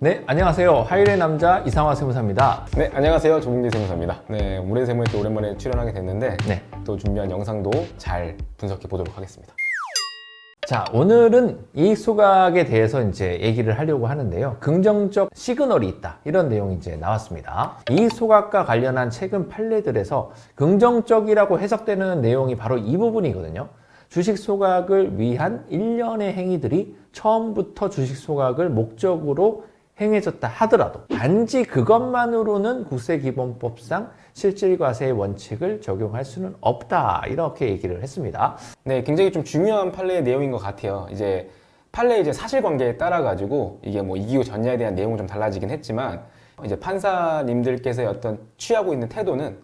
네, 안녕하세요. 하일의 남자 이상화 세무사입니다. 네, 안녕하세요. 조봉재 세무사입니다. 네, 올해 세무에 또 오랜만에 출연하게 됐는데 네. 또 준비한 영상도 잘 분석해 보도록 하겠습니다. 자, 오늘은 이익 소각에 대해서 이제 얘기를 하려고 하는데요. 긍정적 시그널이 있다. 이런 내용이 이제 나왔습니다. 이익 소각과 관련한 최근 판례들에서 긍정적이라고 해석되는 내용이 바로 이 부분이거든요. 주식 소각을 위한 일련의 행위들이 처음부터 주식 소각을 목적으로 행해졌다 하더라도 단지 그것만으로는 국세기본법상 실질과세의 원칙을 적용할 수는 없다, 이렇게 얘기를 했습니다. 네, 굉장히 좀 중요한 판례의 내용인 것 같아요. 이제 판례의 이제 사실관계에 따라 가지고 이게 뭐 이기후 전야에 대한 내용은 좀 달라지긴 했지만 이제 판사님들께서의 어떤 취하고 있는 태도는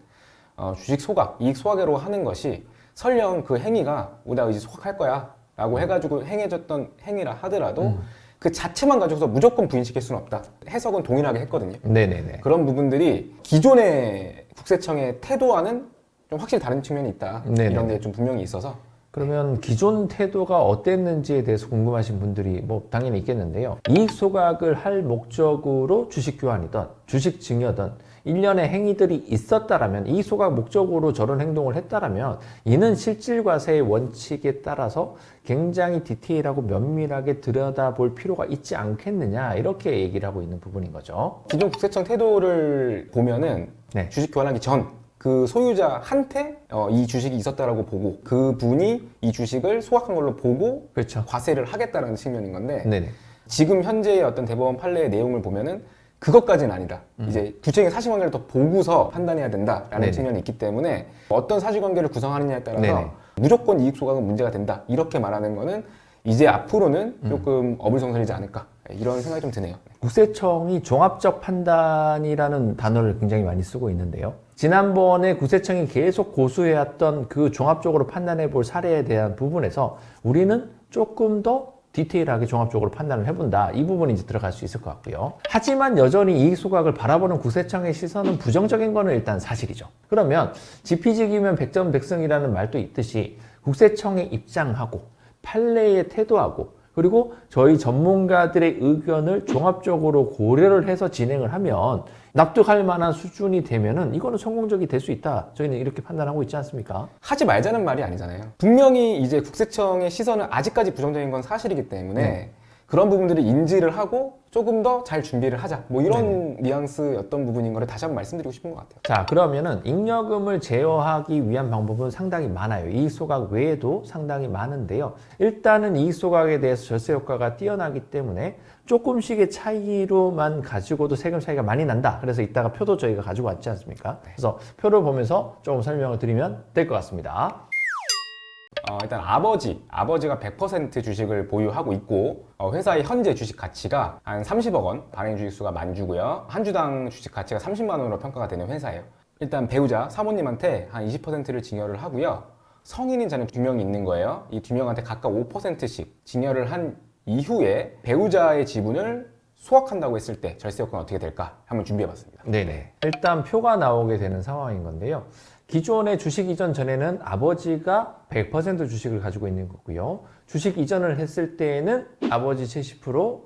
주식 소각, 이익 소각으로 하는 것이 설령 그 행위가 나 이제 소각할 거야 라고 해가지고 행해졌던 행위라 하더라도 그 자체만 가지고서 무조건 부인시킬 수는 없다. 해석은 동일하게 했거든요. 네네네. 그런 부분들이 기존의 국세청의 태도와는 좀 확실히 다른 측면이 있다. 네네. 이런 게 좀 분명히 있어서. 그러면 기존 태도가 어땠는지에 대해서 궁금하신 분들이 뭐 당연히 있겠는데요. 이익 소각을 할 목적으로 주식 교환이든 주식 증여든 일련의 행위들이 있었다라면, 이익 소각 목적으로 저런 행동을 했다라면 이는 실질과세의 원칙에 따라서 굉장히 디테일하고 면밀하게 들여다볼 필요가 있지 않겠느냐, 이렇게 얘기를 하고 있는 부분인 거죠. 기존 국세청 태도를 보면은 네. 주식 교환하기 전 그 소유자한테 이 주식이 있었다라고 보고 그분이 이 주식을 소각한 걸로 보고 그렇죠. 과세를 하겠다라는 측면인 건데 네네. 지금 현재의 어떤 대법원 판례의 내용을 보면은 그것까지는 아니다. 이제 구체적인 사실관계를 더 보고서 판단해야 된다라는 네네. 측면이 있기 때문에 어떤 사실관계를 구성하느냐에 따라서 네네. 무조건 이익 소각은 문제가 된다. 이렇게 말하는 거는 이제 앞으로는 조금 어불성설이지 않을까. 이런 생각이 좀 드네요. 국세청이 종합적 판단이라는 단어를 굉장히 많이 쓰고 있는데요. 지난번에 국세청이 계속 고수해왔던 그 종합적으로 판단해 볼 사례에 대한 부분에서 우리는 조금 더 디테일하게 종합적으로 판단을 해본다. 이 부분이 이제 들어갈 수 있을 것 같고요. 하지만 여전히 이익 소각을 바라보는 국세청의 시선은 부정적인 거는 일단 사실이죠. 그러면 지피지기면 백전백승이라는 말도 있듯이 국세청의 입장하고 판례의 태도하고 그리고 저희 전문가들의 의견을 종합적으로 고려를 해서 진행을 하면 납득할 만한 수준이 되면은 이거는 성공적이 될 수 있다. 저희는 이렇게 판단하고 있지 않습니까? 하지 말자는 말이 아니잖아요. 분명히 이제 국세청의 시선은 아직까지 부정적인 건 사실이기 때문에 네. 그런 부분들을 인지를 하고 조금 더 잘 준비를 하자. 뭐 이런 뉘앙스였던 부분인 거를 다시 한번 말씀드리고 싶은 것 같아요. 자, 그러면은 잉여금을 제어하기 위한 방법은 상당히 많아요. 이익 소각 외에도 상당히 많은데요. 일단은 이익 소각에 대해서 절세 효과가 뛰어나기 때문에 조금씩의 차이로만 가지고도 세금 차이가 많이 난다. 그래서 이따가 표도 저희가 가지고 왔지 않습니까? 그래서 표를 보면서 조금 설명을 드리면 될 것 같습니다. 일단 아버지가 100% 주식을 보유하고 있고 회사의 현재 주식 가치가 한 30억 원, 발행 주식수가 10,000주고요. 한 주당 주식 가치가 30만 원으로 평가가 되는 회사예요. 일단 배우자, 사모님한테 한 20%를 증여를 하고요. 성인인 자녀 2명이 있는 거예요. 이 2명한테 각각 5%씩 증여를 한 이후에 배우자의 지분을 소각한다고 했을 때 절세 효과는 어떻게 될까 한번 준비해봤습니다. 네네. 일단 표가 나오게 되는 상황인 건데요. 기존의 주식 이전 전에는 아버지가 100% 주식을 가지고 있는 거고요. 주식 이전을 했을 때에는 아버지 70%,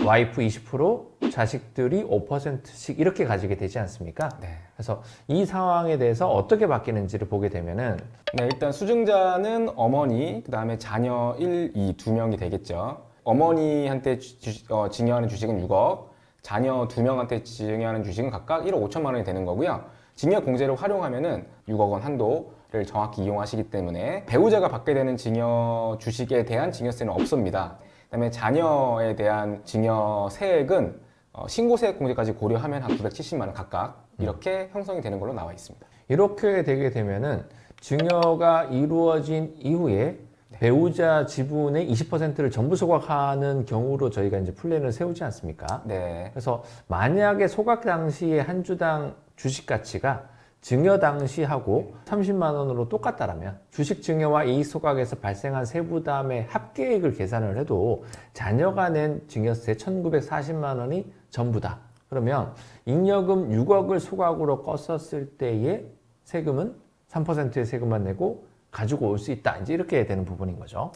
와이프 20%, 자식들이 5%씩 이렇게 가지게 되지 않습니까? 네. 그래서 이 상황에 대해서 어떻게 바뀌는지를 보게 되면은 네, 일단 수증자는 어머니, 그 다음에 자녀 1, 2, 2명이 되겠죠. 어머니한테 증여하는 주식은 6억, 자녀 2명한테 증여하는 주식은 각각 1억 5천만 원이 되는 거고요. 증여 공제를 활용하면은 6억 원 한도를 정확히 이용하시기 때문에 배우자가 받게 되는 증여 주식에 대한 증여세는 없습니다. 그다음에 자녀에 대한 증여세액은 신고세액 공제까지 고려하면 한 970만 원 각각 이렇게 형성이 되는 걸로 나와 있습니다. 이렇게 되게 되면은 증여가 이루어진 이후에 배우자 지분의 20%를 전부 소각하는 경우로 저희가 이제 플랜을 세우지 않습니까? 네. 그래서 만약에 소각 당시에 한 주당 주식 가치가 증여 당시하고 30만 원으로 똑같다라면 주식 증여와 이익 소각에서 발생한 세부담의 합계액을 계산을 해도 자녀가 낸 증여세 1,940만 원이 전부다. 그러면 잉여금 6억을 소각으로 껐었을 때의 세금은 3%의 세금만 내고 가지고 올 수 있다. 이제 이렇게 되는 부분인 거죠.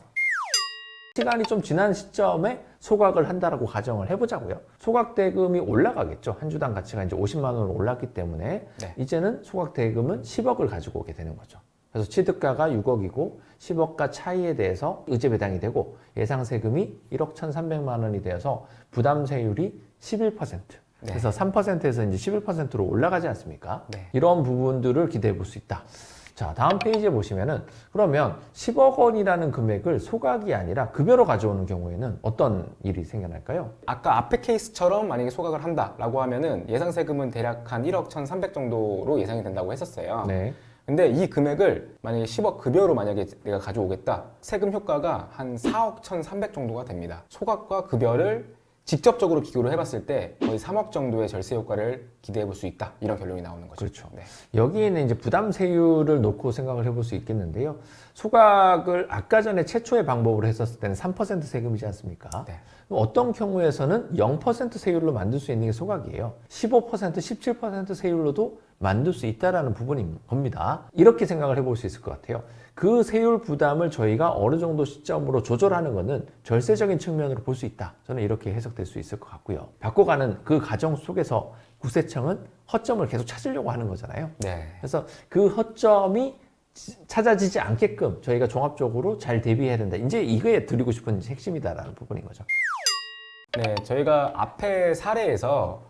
시간이 좀 지난 시점에 소각을 한다라고 가정을 해보자고요. 소각 대금이 올라가겠죠. 한 주당 가치가 이제 50만 원으로 올랐기 때문에 네. 이제는 소각 대금은 10억을 가지고 오게 되는 거죠. 그래서 취득가가 6억이고 10억가 차이에 대해서 의제 배당이 되고 예상 세금이 1억 1,300만 원이 되어서 부담 세율이 11%. 네. 그래서 3%에서 이제 11%로 올라가지 않습니까? 네. 이런 부분들을 기대해 볼 수 있다. 자, 다음 페이지에 보시면은 그러면 10억 원이라는 금액을 소각이 아니라 급여로 가져오는 경우에는 어떤 일이 생겨날까요? 아까 앞에 케이스처럼 만약에 소각을 한다라고 하면은 예상 세금은 대략 한 1억 1,300 정도로 예상이 된다고 했었어요. 네. 근데 이 금액을 만약에 10억 급여로 만약에 내가 가져오겠다. 세금 효과가 한 4억 1,300 정도가 됩니다. 소각과 급여를 직접적으로 비교를 해봤을 때 거의 3억 정도의 절세 효과를 기대해 볼 수 있다. 이런 결론이 나오는 거죠. 그렇죠. 네. 여기에는 이제 부담 세율을 놓고 생각을 해볼 수 있겠는데요. 소각을 아까 전에 최초의 방법으로 했었을 때는 3% 세금이지 않습니까? 네. 그럼 어떤 경우에서는 0% 세율로 만들 수 있는 게 소각이에요. 15%, 17% 세율로도 만들 수 있다는 부분인 겁니다. 이렇게 생각을 해볼 수 있을 것 같아요. 그 세율 부담을 저희가 어느 정도 시점으로 조절하는 것은 절세적인 측면으로 볼 수 있다. 저는 이렇게 해석될 수 있을 것 같고요. 바꿔가는 그 과정 속에서 국세청은 허점을 계속 찾으려고 하는 거잖아요. 네. 그래서 그 허점이 찾아지지 않게끔 저희가 종합적으로 잘 대비해야 된다. 이제 이거에 드리고 싶은 핵심이다라는 부분인 거죠. 네, 저희가 앞에 사례에서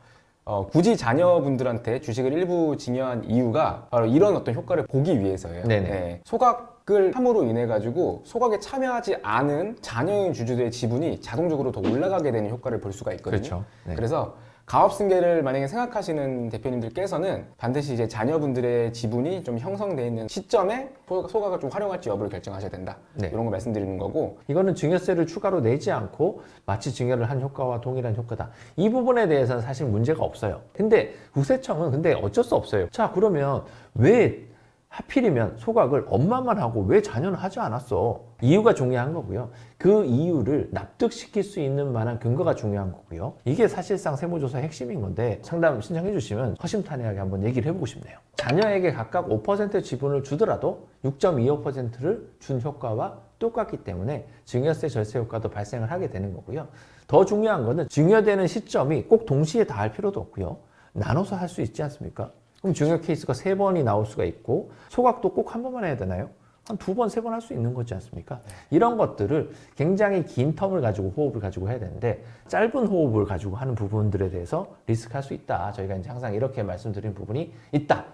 굳이 자녀분들한테 주식을 일부 증여한 이유가 바로 이런 어떤 효과를 보기 위해서예요. 네네. 네, 소각을 함으로 인해 가지고 소각에 참여하지 않은 자녀인 주주들의 지분이 자동적으로 더 올라가게 되는 효과를 볼 수가 있거든요. 그렇죠. 네. 그래서 가업승계를 만약에 생각하시는 대표님들께서는 반드시 이제 자녀분들의 지분이 좀 형성되어 있는 시점에 소각을 좀 활용할지 여부를 결정하셔야 된다. 네. 이런 거 말씀드리는 거고. 이거는 증여세를 추가로 내지 않고 마치 증여를 한 효과와 동일한 효과다. 이 부분에 대해서는 사실 문제가 없어요. 근데 국세청은 근데 어쩔 수 없어요. 자, 그러면 왜 하필이면 소각을 엄마만 하고 왜 자녀는 하지 않았어? 이유가 중요한 거고요. 그 이유를 납득시킬 수 있는 만한 근거가 중요한 거고요. 이게 사실상 세무조사의 핵심인 건데 상담 신청해 주시면 허심탄회하게 한번 얘기를 해보고 싶네요. 자녀에게 각각 5% 지분을 주더라도 6.25%를 준 효과와 똑같기 때문에 증여세 절세 효과도 발생을 하게 되는 거고요. 더 중요한 거는 증여되는 시점이 꼭 동시에 다 할 필요도 없고요. 나눠서 할 수 있지 않습니까? 그럼 증여 케이스가 3번이 나올 수가 있고 소각도 꼭 한 번만 해야 되나요? 한 2번, 3번 할 수 있는 거지 않습니까? 이런 것들을 굉장히 긴 텀을 가지고 호흡을 가지고 해야 되는데 짧은 호흡을 가지고 하는 부분들에 대해서 리스크할 수 있다. 저희가 이제 항상 이렇게 말씀드린 부분이 있다.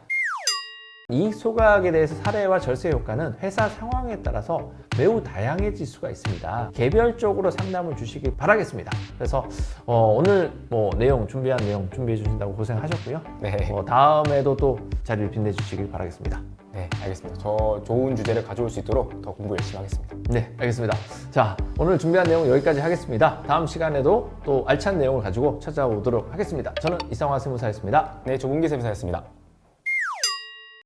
이익 소각에 대해서 사례와 절세 효과는 회사 상황에 따라서 매우 다양해질 수가 있습니다. 개별적으로 상담을 주시길 바라겠습니다. 그래서 오늘 준비한 내용 준비해 주신다고 고생하셨고요. 네. 다음에도 또 자리를 빛내주시길 바라겠습니다. 네, 알겠습니다. 저 좋은 주제를 가져올 수 있도록 더 공부 열심히 하겠습니다. 네, 알겠습니다. 자, 오늘 준비한 내용 여기까지 하겠습니다. 다음 시간에도 또 알찬 내용을 가지고 찾아오도록 하겠습니다. 저는 이상화 세무사였습니다. 네, 조문기 세무사였습니다.